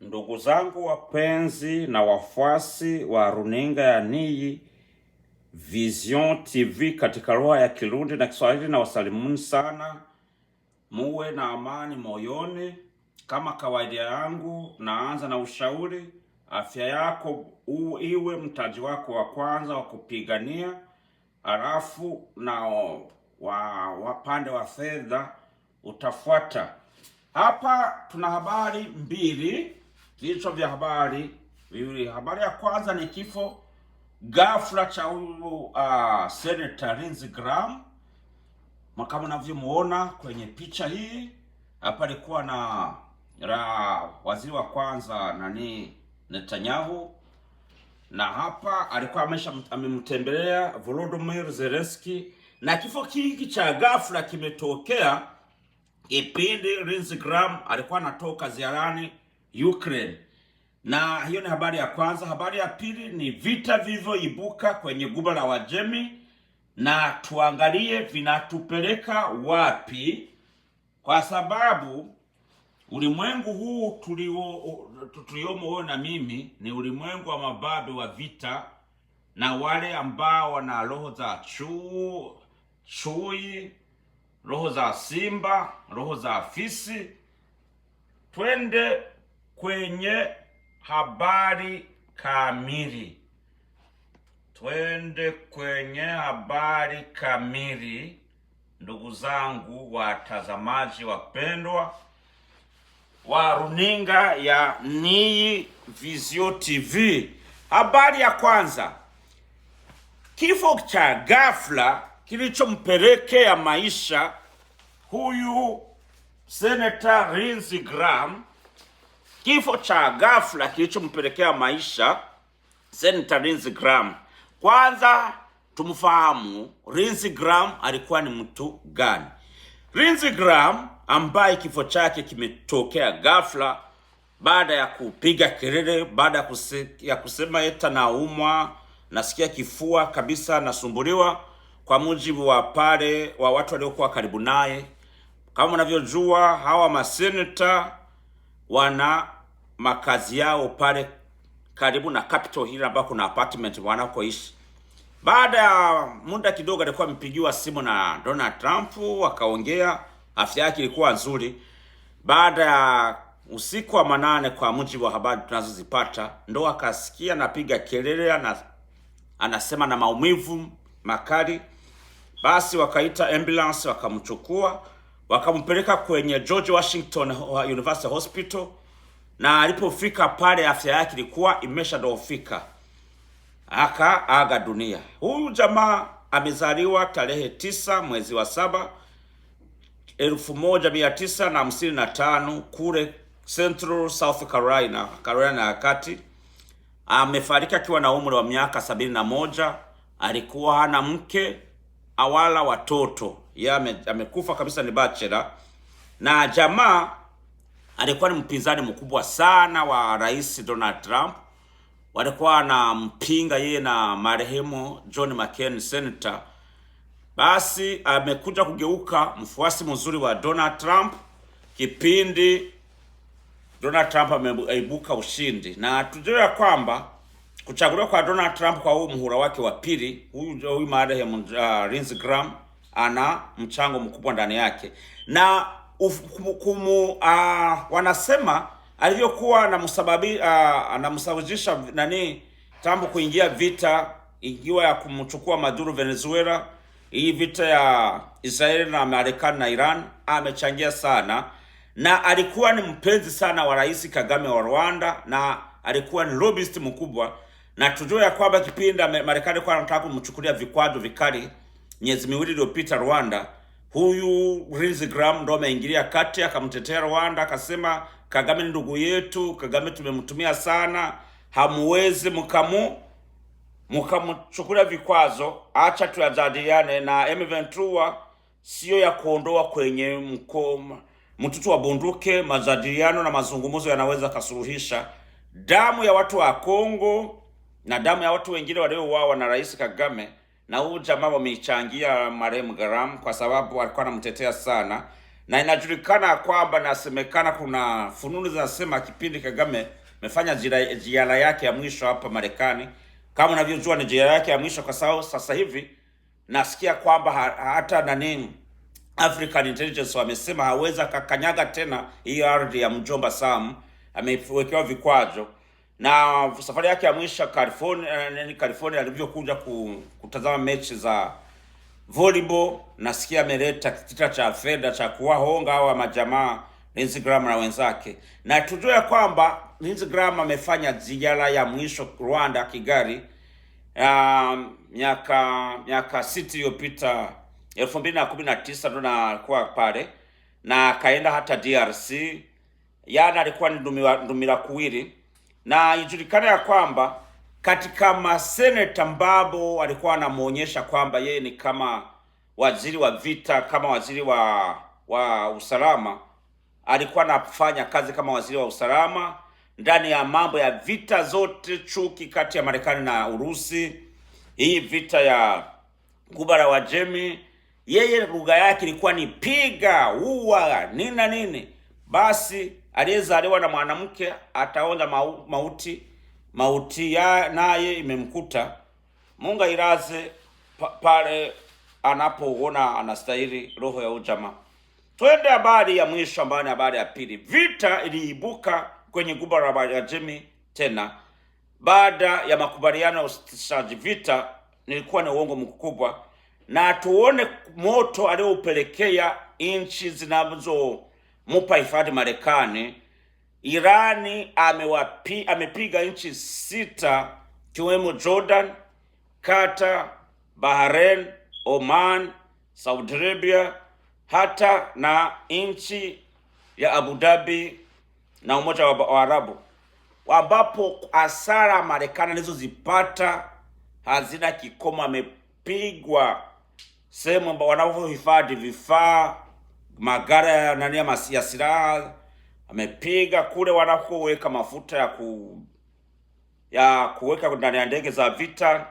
Ndugu zangu wapenzi na wafuasi wa runinga ya NIY Vision TV katika lugha ya Kirundi na Kiswahili, na wasalimuni sana. Muwe na amani moyoni. Kama kawaida yangu, naanza na ushauri. Afya yako iwe mtaji wako wa kwanza wa kupigania, alafu na wapande wa fedha utafuata. Hapa tuna habari mbili, vichwa vya habari viwili. Habari ya kwanza ni kifo ghafla cha huyu Senator Lindsey Graham. Kama mnavyomuona kwenye picha hii, hapa alikuwa na waziri wa kwanza Netanyahu, na hapa alikuwa amemtembelea Volodymyr Zelensky, na kifo hiki cha ghafla kimetokea kipindi Lindsey Graham alikuwa anatoka ziarani Ukraine. Na hiyo ni habari ya kwanza. Habari ya pili ni vita vilivyoibuka kwenye Ghuba la Uajemi, na tuangalie vinatupeleka wapi, kwa sababu ulimwengu huu tuliomo na mimi ni ulimwengu wa mababe wa vita, na wale ambao wana roho za chui, roho za simba, roho za fisi. Twende kwenye habari kamili. Ndugu zangu watazamaji wapendwa wa runinga ya NIY Vision TV. Habari ya kwanza, kifo cha ghafla kilichompelekea maisha huyu Senator Lindsey Graham. Kifo cha ghafla kilichompelekea maisha Senator Lindsey Graham. Kwanza tumfahamu Lindsey Graham alikuwa ni mtu gani. Lindsey Graham ambaye kifo chake kimetokea ghafla baada ya kupiga kelele, baada ya kusema eta naumwa, nasikia kifua kabisa, nasumbuliwa, kwa mujibu wa watu waliokuwa karibu naye. Kama mnavyojua, hawa maseneta wana makazi yao pale karibu na Capitol Hill ambako kuna apartment wanakoishi. Baada ya muda kidogo alikuwa amepigiwa simu na Donald Trump, wakaongea, afya yake ilikuwa nzuri. Baada ya usiku wa manane, kwa mujibu wa habari tunazozipata, ndo akasikia napiga kelele, anasema na maumivu makali. Basi wakaita ambulance, wakamchukua, wakampeleka kwenye George Washington University Hospital, na alipofika pale afya yake ilikuwa imeshadhoofika, akaaga dunia. Huyu jamaa amezaliwa tarehe 9 mwezi wa 7 1955 kule Central South Carolina ya kati. Amefariki akiwa na umri wa miaka 71. Alikuwa hana mke awala watoto. Amekufa kabisa, ni bachelor. Na jamaa alikuwa ni mpinzani mkubwa sana wa Rais Donald Trump. Walikuwa na mpinga yeye na marehemu John McCain senator. Basi amekuja kugeuka mfuasi mzuri wa Donald Trump kipindi Donald Trump ameibuka ushindi. Na tujue kwamba kuchaguliwa kwa Donald Trump kwa huu muhula wake wa pili, huyu marehemu Lindsey Graham ana mchango mkubwa ndani yake. Na wanasema alivyokuwa anamsababisha Trump kuingia vita ikiwa ya kumchukua Maduro Venezuela, hii vita ya Israeli na Marekani na Iran, amechangia sana. Na alikuwa ni mpenzi sana wa Rais Kagame wa Rwanda, na alikuwa ni lobbyist mkubwa. Na tujue ya kwamba kipindi Marekani kwa anataka kumchukulia vikwazo vikali miezi miwili iliyopita Rwanda, huyu Lindsey Graham ndo ameingilia kati, akamtetea Rwanda, akasema Kagame ni ndugu yetu, Kagame tumemtumia sana, hamuwezi mkamchukulia vikwazo, acha tuyajadiliane, na M23 sio ya kuondoa kwenye mtutu wa bunduke. Majadiliano na mazungumzo yanaweza kasuluhisha damu ya watu wa Kongo na damu ya watu wengine waliouawa na Rais Kagame. Na huyu jamaa wamechangia marehemu Graham kwa sababu alikuwa anamtetea sana. na inajulikana kwamba, nasemekana kuna fununu zinasema kipindi Kagame amefanya ziara yake ya mwisho hapa Marekani, kama unavyojua ni ziara yake ya mwisho, kwa sababu sasa hivi nasikia kwamba hata nani African Intelligence wamesema hawezi kakanyaga tena hii ardhi ya mjomba Sam, amewekewa vikwazo. Na safari yake ya mwisho California alivyokuja kutazama mechi za volleyball, nasikia ameleta kitita cha fedha cha kuwahonga hao majamaa Lindsey Graham na wenzake. Na tujue kwamba Lindsey Graham amefanya ziara ya mwisho Rwanda, Kigali, miaka 6 iliyopita, 2019 ndo nakuwa pale, na kaenda hata DRC. Yana alikuwa ni ndumira kuwili, na ijulikana ya kwamba katika maseneta mbabo alikuwa anamuonyesha kwamba yeye ni kama waziri wa vita, kama waziri wa usalama. Alikuwa anafanya kazi kama waziri wa usalama ndani ya mambo ya vita zote, chuki kati ya Marekani na Urusi, hii vita ya Ghuba la Uajemi. Yeye lugha yake ilikuwa ni piga, ua, nini na nini. Basi aliyezaliwa na mwanamke ataonja mauti ya naye imemkuta. Mungu iraze pale anapoona anastahili roho ya ujamaa. Twende habari ya mwisho, ambayo ni habari ya pili. Vita iliibuka kwenye Ghuba la Uajemi tena baada ya makubaliano ya usitishaji vita. Nilikuwa ni uongo mkubwa, na tuone moto aliopelekea nchi zinazomupa hifadhi Marekani. Irani amepiga nchi 6 kiwemo Jordan, Qatar, Bahrain, Oman, Saudi Arabia, hata na nchi ya Abu Dhabi na Umoja wa Arabu, ambapo hasara Marekani alizozipata hazina kikomo. Amepigwa sehemu ambao wanavyohifadhi vifaa, magara ya silaha, amepiga kule wanakoweka mafuta ya kuweka ndani ya ndege za vita.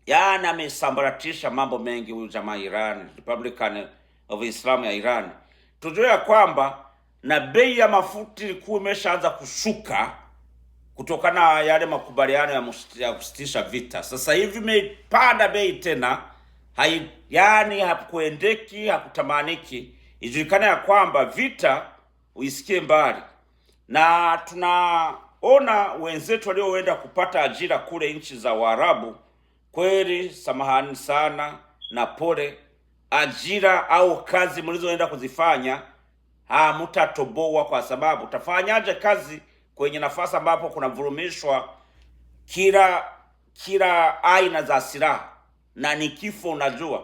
Yaani amesambaratisha mambo mengi huyu jamaa Iran, Republican of Islam ya Iran. Tujue ya kwamba na bei ya mafuta ilikuwa imeshaanza kushuka kutokana na yale makubaliano ya kusitisha vita. Sasa hivi imepanda bei tena, yani hakuendeki, hakutamaniki. Ijulikana ya kwamba vita uisikie mbali, na tunaona wenzetu walioenda kupata ajira kule nchi za Waarabu. Kweli samahani sana na pole, ajira au kazi mlizoenda kuzifanya hamtatoboa, kwa sababu utafanyaje kazi kwenye nafasi ambapo kuna vurumishwa kila aina za silaha na ni kifo, unajua.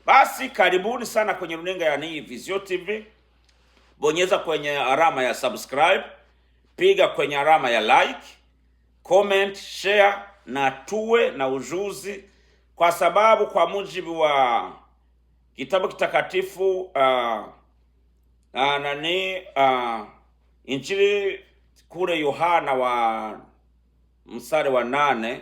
Basi karibuni sana kwenye runinga ya Nii Vision TV. Bonyeza kwenye alama ya subscribe, piga kwenye alama ya like, comment, share, na tuwe na ujuzi, kwa sababu kwa mujibu wa kitabu kitakatifu Injili kule Yohana wa mstari wa 8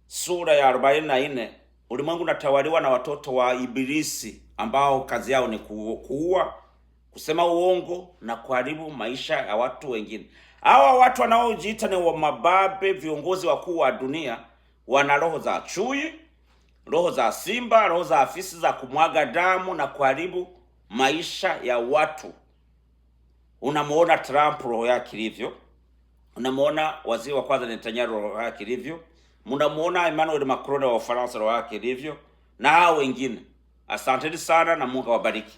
sura ya 44, ulimwengu unatawaliwa na watoto wa Ibilisi ambao kazi yao ni kuua, kusema uongo na kuharibu maisha ya watu wengine. Hawa watu wanaojiita ni wa mababe, viongozi wakuu wa dunia, wana roho za chui, roho za simba, roho za afisi za kumwaga damu na kuharibu maisha ya watu. Unamuona Trump roho yake ilivyo, unamuona waziri wa kwanza Netanyahu roho yake ilivyo, mnamuona Emmanuel Macron wa Ufaransa roho yake ilivyo, na hao wengine. Asanteni sana na Mungu awabariki.